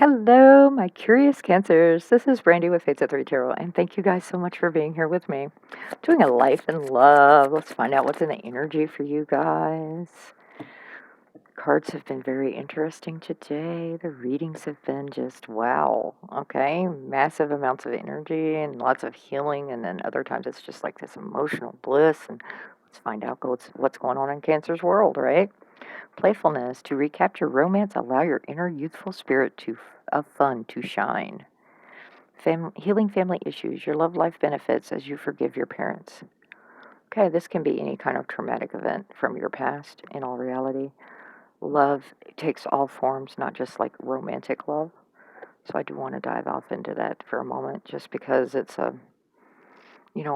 Hello, my curious cancers. This is Brandy with Fates at 3 Tarot, and thank you guys so much for being here with me. Doing a life and love. Let's find out what's in the energy for you guys. Cards have been very interesting today. The readings have been just wow. Okay, massive amounts of energy and lots of healing, and then other times it's just like this emotional bliss. And let's find out what's going on in Cancer's world, right? Playfulness. To recapture romance, allow your inner youthful spirit of fun to shine. Healing family issues. Your love life benefits as you forgive your parents. Okay, this can be any kind of traumatic event from your past, in all reality. Love takes all forms, not just like romantic love. So I do want to dive off into that for a moment just because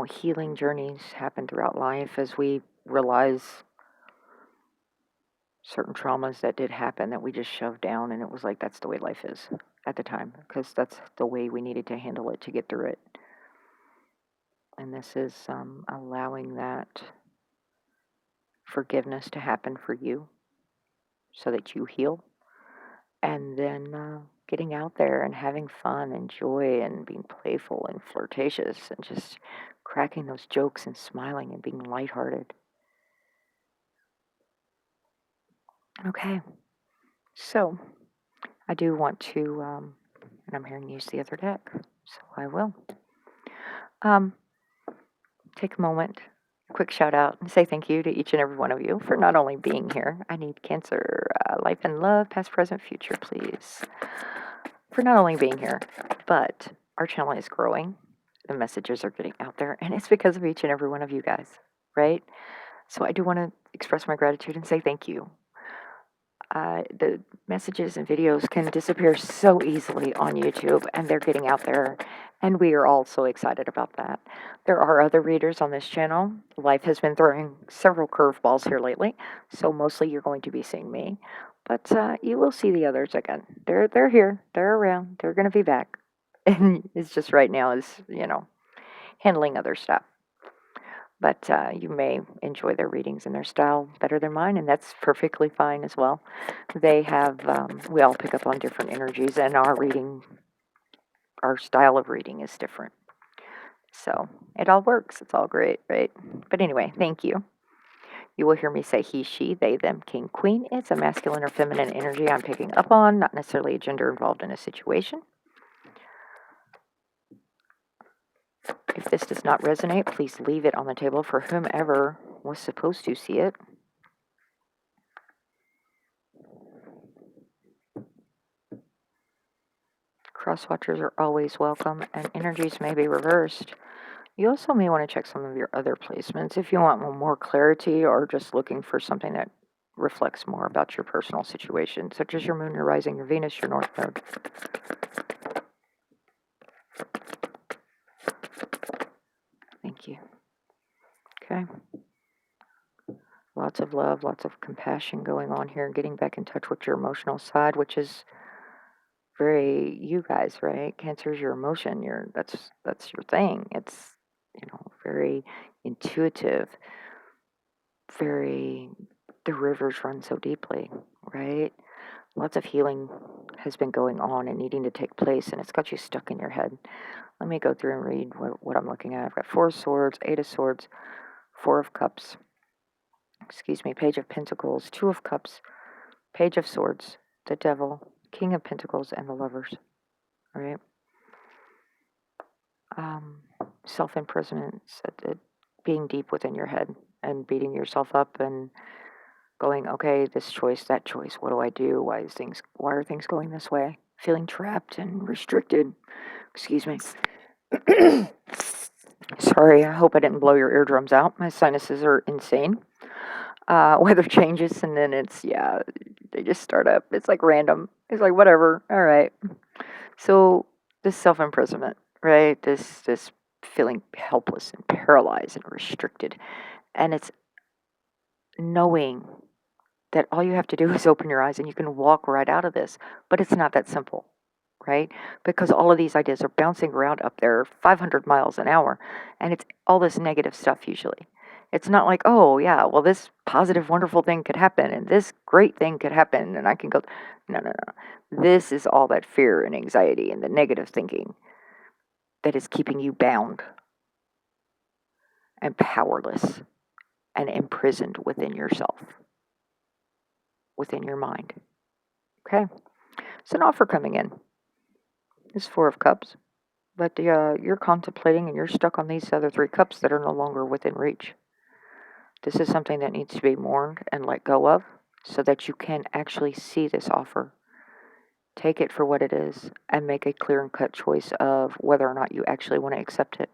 healing journeys happen throughout life as we realize certain traumas that did happen that we just shoved down, and it was like that's the way life is at the time because that's the way we needed to handle it to get through it. And this is allowing that forgiveness to happen for you so that you heal, and then getting out there and having fun and joy and being playful and flirtatious and just cracking those jokes and smiling and being lighthearted. Okay, so I do want to, and I'm hearing use the other deck, so I will. Um, Take a moment, quick shout out, and say thank you to each and every one of you for not only being here. I need Cancer, life and love, past, present, future, please. For not only being here, but our channel is growing. The messages are getting out there, and it's because of each and every one of you guys, right? So I do want to express my gratitude and say thank you. The messages and videos can disappear so easily on YouTube, and they're getting out there, and we are all so excited about that. There are other readers on this channel. Life has been throwing several curveballs here lately, so mostly you're going to be seeing me, but you will see the others again. They're here, they're around, they're going to be back, and it's just right now is handling other stuff. But you may enjoy their readings and their style better than mine, and that's perfectly fine as well. They have, we all pick up on different energies, and our style of reading is different. So it all works. It's all great, right? But anyway, thank you. You will hear me say he, she, they, them, king, queen. It's a masculine or feminine energy I'm picking up on, not necessarily a gender involved in a situation. If this does not resonate, please leave it on the table for whomever was supposed to see it. Cross-watchers are always welcome, and energies may be reversed. You also may want to check some of your other placements if you want more clarity or just looking for something that reflects more about your personal situation, such as your moon, your rising, your Venus, your north node. Thank you. Okay. Lots of love, lots of compassion going on here, getting back in touch with your emotional side, which is very you guys, right? Cancer is your emotion. That's your thing. It's very intuitive, very the rivers run so deeply, right? Lots of healing has been going on and needing to take place, and it's got you stuck in your head. Let me go through and read what I'm looking at. I've got Four of Swords, Eight of Swords, Four of Cups, Page of Pentacles, Two of Cups, Page of Swords, the Devil, King of Pentacles, and the Lovers, all right? Self-imprisonment, being deep within your head and beating yourself up and going, okay, this choice, that choice, what do I do? Why are things going this way? Feeling trapped and restricted. Excuse me. Sorry, I hope I didn't blow your eardrums out. My sinuses are insane. Weather changes and then they just start up. It's like random. It's like whatever. All right. So this self-imprisonment, right? This feeling helpless and paralyzed and restricted. And it's knowing that all you have to do is open your eyes and you can walk right out of this. But it's not that simple, right? Because all of these ideas are bouncing around up there 500 miles an hour, and it's all this negative stuff usually. It's not like, oh, yeah, well, this positive, wonderful thing could happen and this great thing could happen and I can go. No, no, no. This is all that fear and anxiety and the negative thinking that is keeping you bound and powerless and imprisoned within yourself, within your mind. Okay? It's an offer coming in. It's Four of Cups. But you're contemplating and you're stuck on these other three cups that are no longer within reach. This is something that needs to be mourned and let go of so that you can actually see this offer. Take it for what it is and make a clear and cut choice of whether or not you actually want to accept it.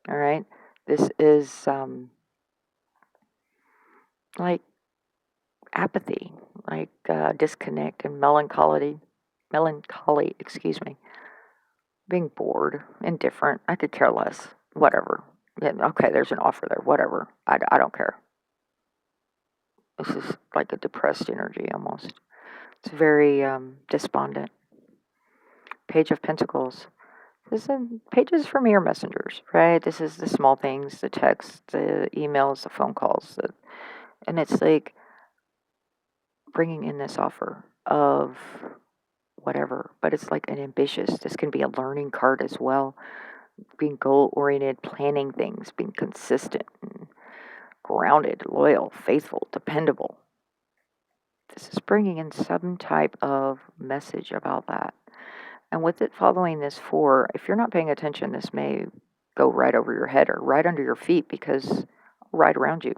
All right? This is like apathy, like disconnect and melancholy, excuse me, being bored, indifferent. I could care less. Whatever. Yeah, okay, there's an offer there. Whatever. I don't care. This is like a depressed energy almost. It's very despondent. Page of Pentacles. This is pages for me are messengers, right? This is the small things, the texts, the emails, the phone calls, and it's like bringing in this offer of whatever, but it's like an ambitious. This can be a learning card as well. Being goal oriented, planning things, being consistent, and grounded, loyal, faithful, dependable. This is bringing in some type of message about that. And with it following this four, if you're not paying attention, this may go right over your head or right under your feet because right around you.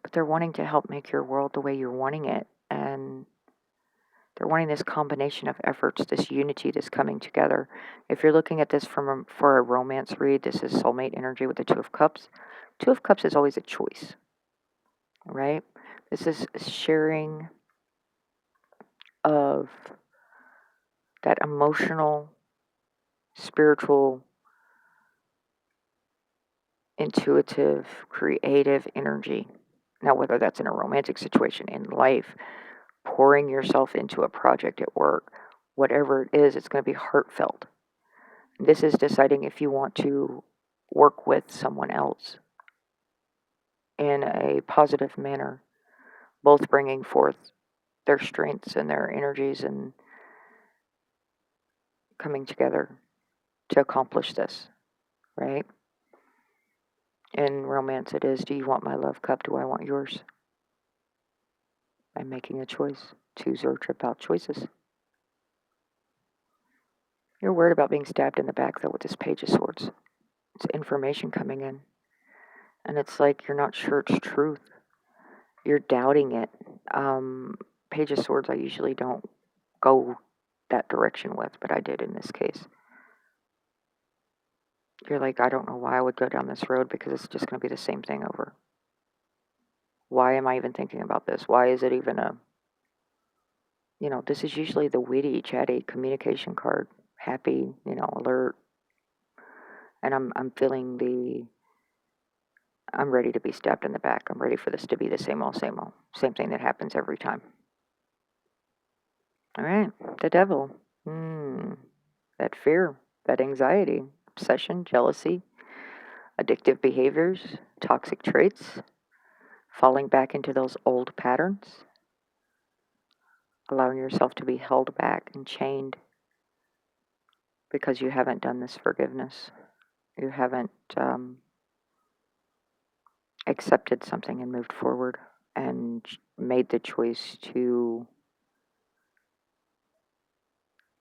But they're wanting to help make your world the way you're wanting it. And they're wanting this combination of efforts, this unity that's coming together. If you're looking at this for a romance read, this is soulmate energy with the Two of Cups. Two of Cups is always a choice, right? This is sharing of that emotional, spiritual, intuitive, creative energy. Now, whether that's in a romantic situation, in life, pouring yourself into a project at work, whatever it is, it's going to be heartfelt. This is deciding if you want to work with someone else in a positive manner, both bringing forth their strengths and their energies and coming together to accomplish this, right? In romance, it is, do you want my love cup? Do I want yours? I'm making a choice. Choose or trip out choices. You're worried about being stabbed in the back, though, with this Page of Swords. It's information coming in. And it's like you're not sure it's truth. You're doubting it. Page of Swords, I usually don't go that direction with, but I did in this case. You're like, I don't know why I would go down this road because it's just going to be the same thing over. Why am I even thinking about this? Why is it even this is usually the witty, chatty communication card. Happy, alert. And I'm feeling I'm ready to be stabbed in the back. I'm ready for this to be the same old, same old. Same thing that happens every time. All right, the devil. That fear, that anxiety, obsession, jealousy, addictive behaviors, toxic traits, falling back into those old patterns, allowing yourself to be held back and chained because you haven't done this forgiveness. You haven't accepted something and moved forward and made the choice to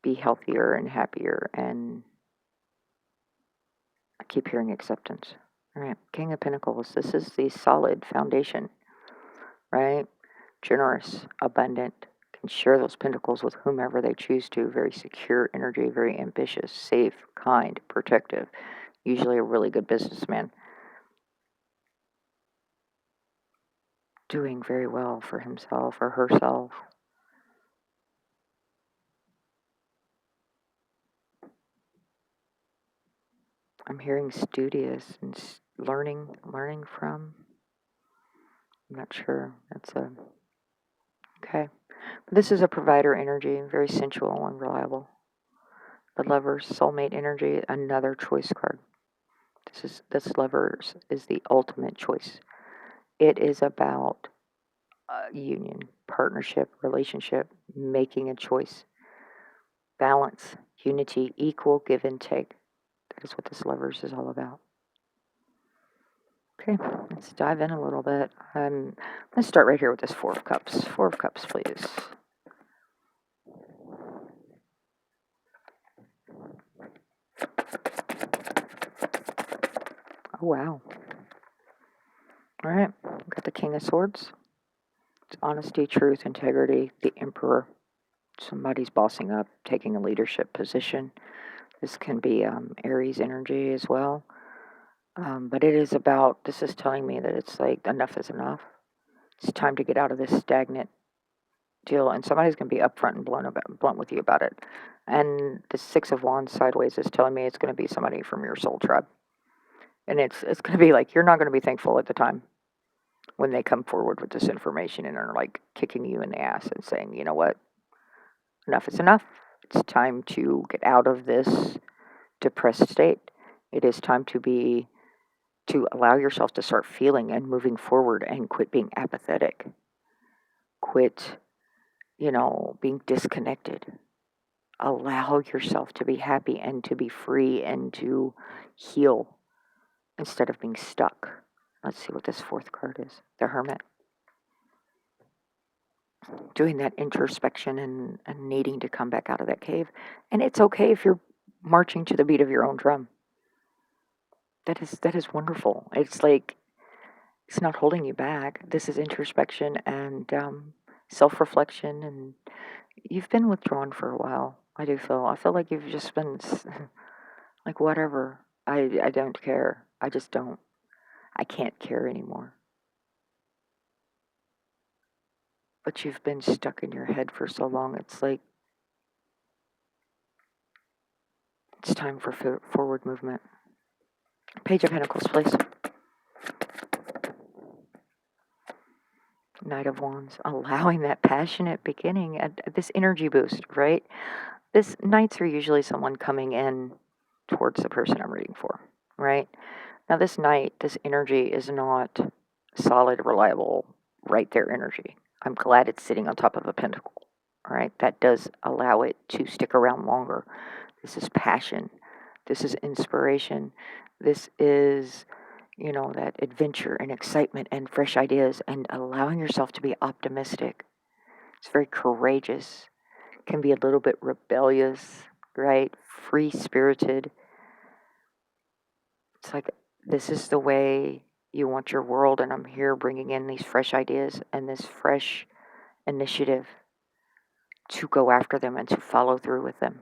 be healthier and happier. And I keep hearing acceptance. All right, King of Pentacles. This is the solid foundation, right? Generous, abundant, can share those pentacles with whomever they choose to. Very secure energy, very ambitious, safe, kind, protective. Usually a really good businessman. Doing very well for himself or herself. I'm hearing studious and learning from. I'm not sure. Okay. This is a provider energy, very sensual and reliable. The Lover's soulmate energy, another choice card. This lovers is the ultimate choice. It is about union, partnership, relationship, making a choice, balance, unity, equal give and take. That is what this lovers is all about. Okay, let's dive in a little bit. Let's start right here with this Four of Cups. Four of Cups, please. Oh, wow. All right, got the King of Swords. It's honesty, truth, integrity, the Emperor. Somebody's bossing up, taking a leadership position. This can be Aries energy as well. But it is about, this is telling me that it's like enough is enough. It's time to get out of this stagnant deal, and somebody's going to be upfront and blunt with you about it. And the Six of Wands sideways is telling me it's going to be somebody from your soul tribe. And it's going to be like, you're not going to be thankful at the time when they come forward with this information and are like kicking you in the ass and saying, you know what, enough is enough. It's time to get out of this depressed state. It is time to allow yourself to start feeling and moving forward and quit being apathetic. Quit, being disconnected. Allow yourself to be happy and to be free and to heal instead of being stuck. Let's see what this fourth card is. The Hermit. Doing that introspection and needing to come back out of that cave. And it's okay if you're marching to the beat of your own drum. That is wonderful. It's like, it's not holding you back. This is introspection and self-reflection, and you've been withdrawn for a while. I feel like you've just been like, whatever. I don't care. I just don't. I can't care anymore. But you've been stuck in your head for so long. It's like, it's time for forward movement. Page of Pentacles, please. Knight of Wands, allowing that passionate beginning, this energy boost, right? This Knights are usually someone coming in towards the person I'm reading for, right? Now this Knight, this energy is not solid, reliable, right there energy. I'm glad it's sitting on top of a pentacle, all right? That does allow it to stick around longer. This is passion. This is inspiration. This is, that adventure and excitement and fresh ideas and allowing yourself to be optimistic. It's very courageous, can be a little bit rebellious, right? Free spirited. It's like, this is the way you want your world, and I'm here bringing in these fresh ideas and this fresh initiative to go after them and to follow through with them.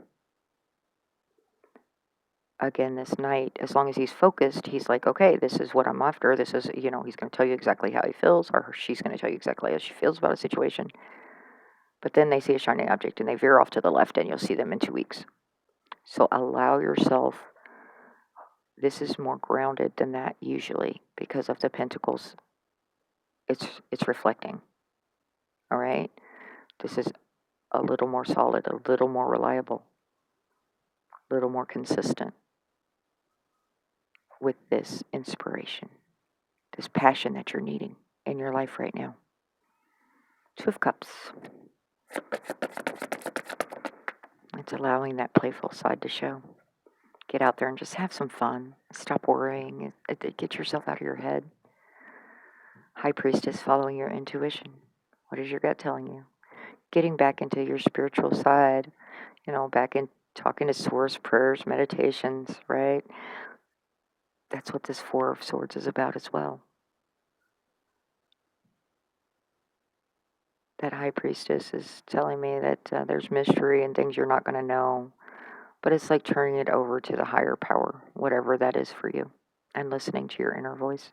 Again, this Knight, as long as he's focused, he's like, okay, this is what I'm after. This is, he's going to tell you exactly how he feels, or she's going to tell you exactly how she feels about a situation. But then they see a shiny object and they veer off to the left, and you'll see them in 2 weeks. So allow yourself, this is more grounded than that usually because of the pentacles. It's reflecting. All right? This is a little more solid, a little more reliable, a little more consistent with this inspiration, this passion that you're needing in your life right now. Two of Cups. It's allowing that playful side to show. Get out there and just have some fun. Stop worrying. Get yourself out of your head. High Priestess, following your intuition. What is your gut telling you? Getting back into your spiritual side, back in talking to Source, prayers, meditations, right? That's what this Four of Swords is about as well. That High Priestess is telling me that there's mystery and things you're not going to know. But it's like turning it over to the higher power, whatever that is for you, and listening to your inner voice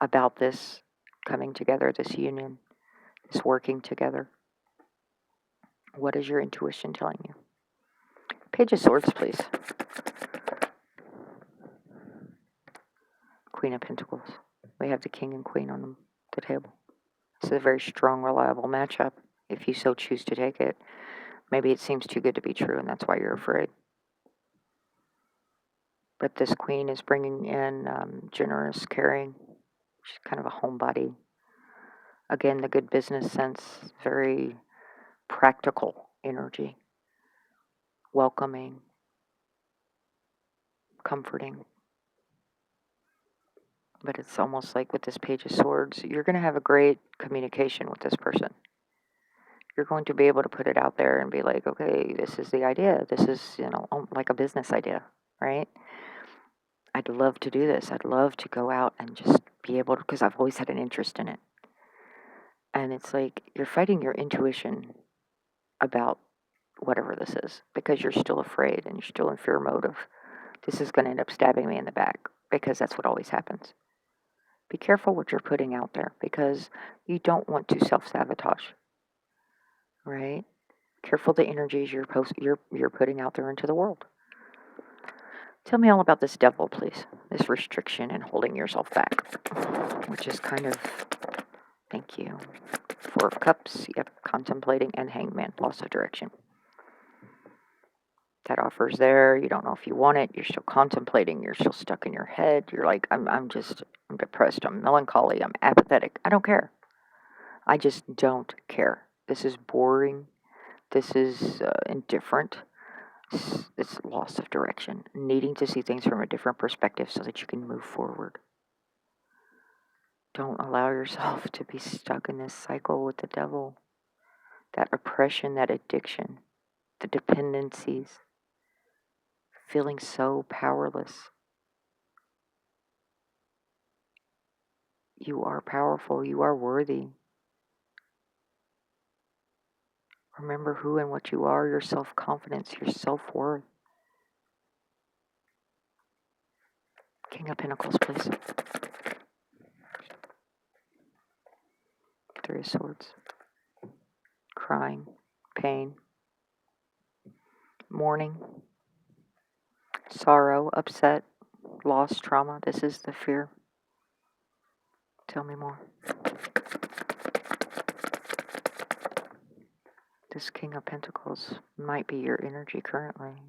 about this coming together, this union, this working together. What is your intuition telling you? Page of Swords, please. Queen of Pentacles. We have the King and Queen on the table. This is a very strong, reliable matchup if you so choose to take it. Maybe it seems too good to be true, and that's why you're afraid. But this queen is bringing in generous, caring. She's kind of a homebody. Again, the good business sense, very practical energy, welcoming, comforting. But it's almost like with this Page of Swords, you're going to have a great communication with this person. You're going to be able to put it out there and be like, okay, this is the idea. This is, like a business idea, right? I'd love to do this. I'd love to go out and just be able to, because I've always had an interest in it. And it's like you're fighting your intuition about whatever this is because you're still afraid and you're still in fear mode of this is going to end up stabbing me in the back because that's what always happens. Be careful what you're putting out there because you don't want to self-sabotage, right? Careful the energies you're putting out there into the world. Tell me all about this devil, please. This restriction and holding yourself back, which is kind of, thank you. Four of Cups, yep, contemplating, and Hangman, loss of direction. That offer's there. You don't know if you want it. You're still contemplating. You're still stuck in your head. You're like, I'm depressed. I'm melancholy. I'm apathetic. I don't care. I just don't care. This is boring. This is indifferent. It's loss of direction. Needing to see things from a different perspective so that you can move forward. Don't allow yourself to be stuck in this cycle with the devil. That oppression, that addiction, the dependencies, feeling so powerless. You are powerful. You are worthy. Remember who and what you are, your self-confidence, your self-worth. King of Pentacles, please. Three of Swords. Crying, pain, mourning, sorrow, upset, loss, trauma. This is the fear. Tell me more. This King of Pentacles might be your energy currently.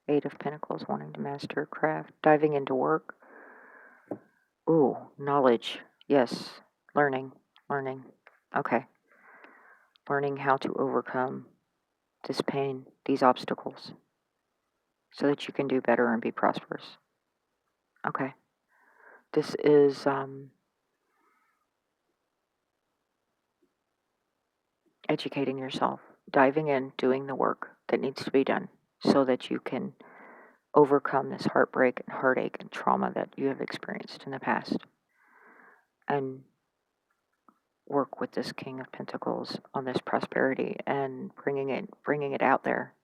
Eight of Pentacles, wanting to master a craft, diving into work. Ooh, knowledge. Yes, learning. Okay. Learning how to overcome this pain, these obstacles, so that you can do better and be prosperous. Okay. This is educating yourself, diving in, doing the work that needs to be done so that you can overcome this heartbreak and heartache and trauma that you have experienced in the past and work with this King of Pentacles on this prosperity and bringing it out there.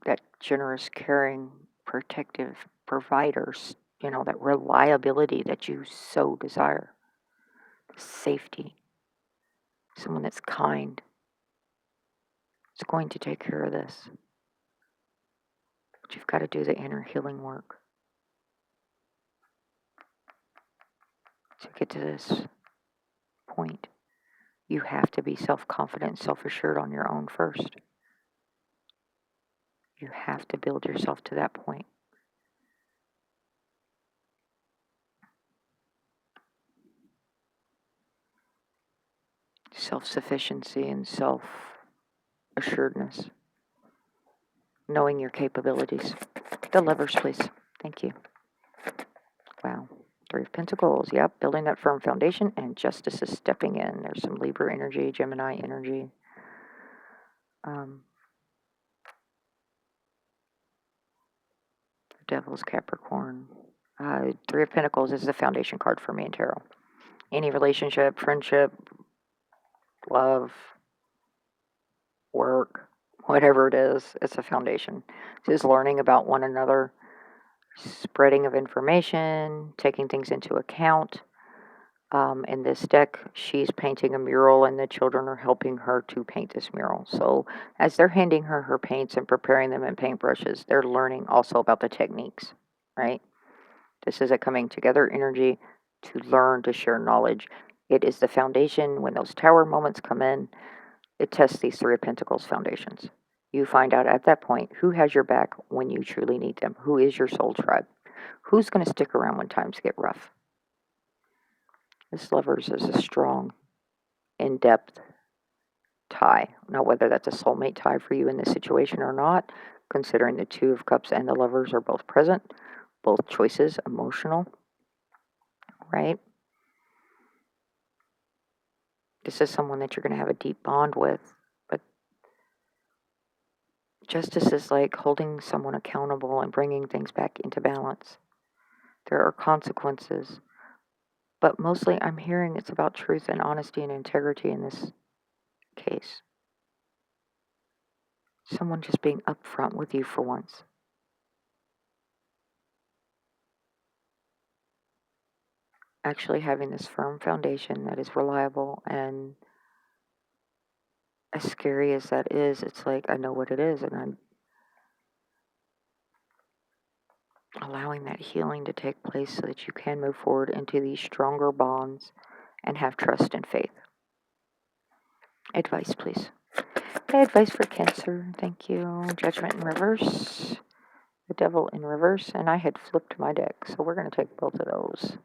That generous, caring, protective providers, that reliability that you so desire. Safety. Someone that's kind. Is going to take care of this. But you've got to do the inner healing work to get to this point. You have to be self-confident and self-assured on your own first. You have to build yourself to that point. Self-sufficiency and self-assuredness. Knowing your capabilities. The Lovers, please. Thank you. Wow. Three of Pentacles. Yep. Building that firm foundation, and Justice is stepping in. There's some Libra energy, Gemini energy. Devil's Capricorn. Three of Pentacles is the foundation card for me in tarot. Any relationship, friendship, love, work, whatever it is, it's a foundation. It's learning about one another, spreading of information, taking things into account. In this deck, she's painting a mural and the children are helping her to paint this mural. So as they're handing her her paints and preparing them in paintbrushes, they're learning also about the techniques, right? This is a coming together energy to learn, to share knowledge. It is the foundation. When those tower moments come in, it tests these Three of Pentacles foundations. You find out at that point who has your back when you truly need them, who is your soul tribe, who's going to stick around when times get rough. This lovers is a strong, in-depth tie. Now, whether that's a soulmate tie for you in this situation or not, considering the Two of Cups and the lovers are both present, both choices, emotional, right? This is someone that you're going to have a deep bond with. But justice is like holding someone accountable and bringing things back into balance. There are consequences, but mostly I'm hearing it's about truth and honesty and integrity in this case. Someone just being upfront with you for once. Actually having this firm foundation that is reliable, and as scary as that is, it's like I know what it is, and I'm allowing that healing to take place so that you can move forward into these stronger bonds and have trust and faith. Advice, please. Advice for Cancer. Thank you. Judgment in reverse. The Devil in reverse. And I had flipped my deck, so we're going to take both of those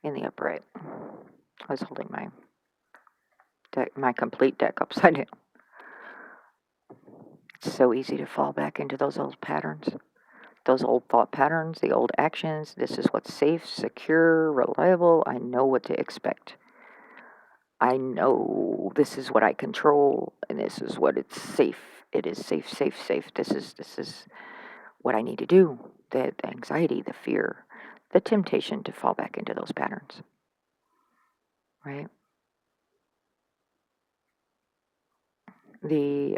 in the upright. I was holding my deck, my complete deck upside down. It's so easy to fall back into those old patterns, those old thought patterns, the old actions. This is what's safe, secure, reliable. I know what to expect. I know this is what I control, and this is what it's safe. It is safe, safe, safe. This is what I need to do. The anxiety, the fear, the temptation to fall back into those patterns. Right? The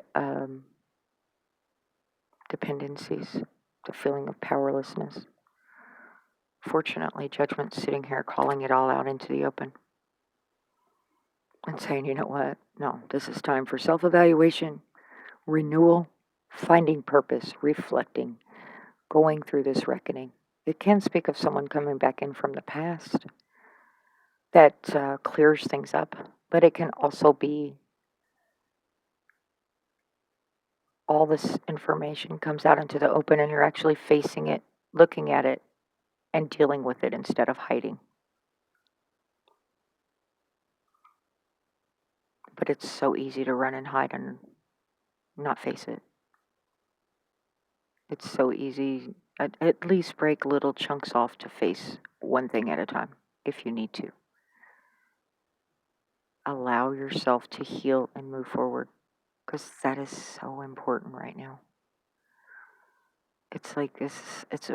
dependencies, the feeling of powerlessness. Fortunately, Judgment's sitting here calling it all out into the open and saying, you know what? No, this is time for self-evaluation, renewal, finding purpose, reflecting, going through this reckoning. It can speak of someone coming back in from the past that clears things up, but it can also be all this information comes out into the open and you're actually facing it, looking at it, and dealing with it instead of hiding. But it's so easy to run and hide and not face it. It's so easy. At least break little chunks off to face one thing at a time if you need to. Allow yourself to heal and move forward because that is so important right now. It's like this, it's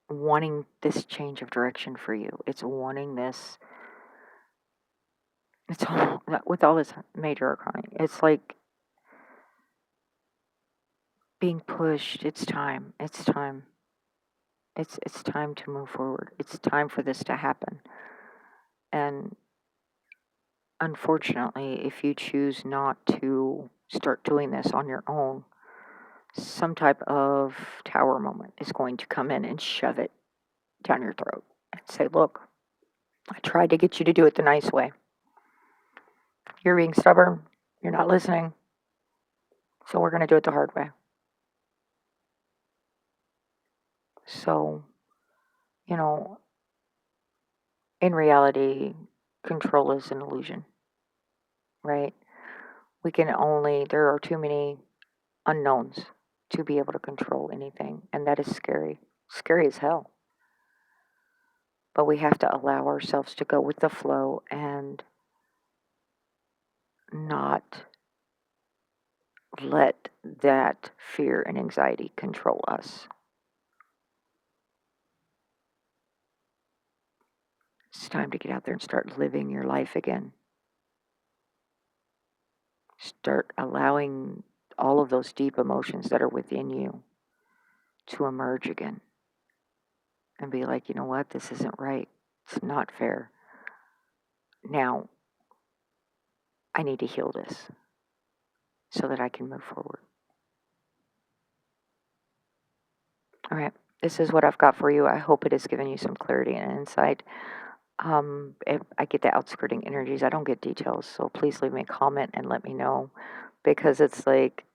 wanting this change of direction for you. It's wanting this, it's all, with all this major arcana, it's like being pushed. It's time. It's time. It's time to move forward. It's time for this to happen. And unfortunately, if you choose not to start doing this on your own, some type of tower moment is going to come in and shove it down your throat and say, look, I tried to get you to do it the nice way. You're being stubborn. You're not listening. So we're going to do it the hard way. So, you know, in reality, control is an illusion, right? There are too many unknowns to be able to control anything. And that is scary. Scary as hell. But we have to allow ourselves to go with the flow and not let that fear and anxiety control us. It's time to get out there and start living your life again. Start allowing all of those deep emotions that are within you to emerge again. And be like, you know what? This isn't right. It's not fair. Now, I need to heal this so that I can move forward. All right. This is what I've got for you. I hope it has given you some clarity and insight. If I get the outskirting energies, I don't get details. So please leave me a comment and let me know because it's like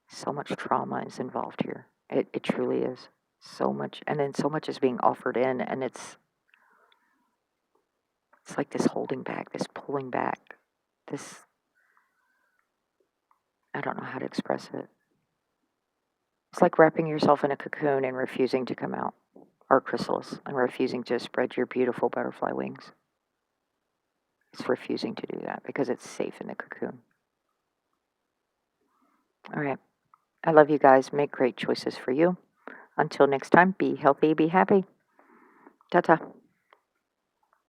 So much trauma is involved here. It truly is. So much, and then so much is being offered in, and it's like this holding back, this pulling back, this, I don't know how to express it. It's like wrapping yourself in a cocoon and refusing to come out, or chrysalis, and refusing to spread your beautiful butterfly wings. It's refusing to do that because it's safe in the cocoon. All right. I love you guys. Make great choices for you. Until next time, be healthy, be happy. Ta ta.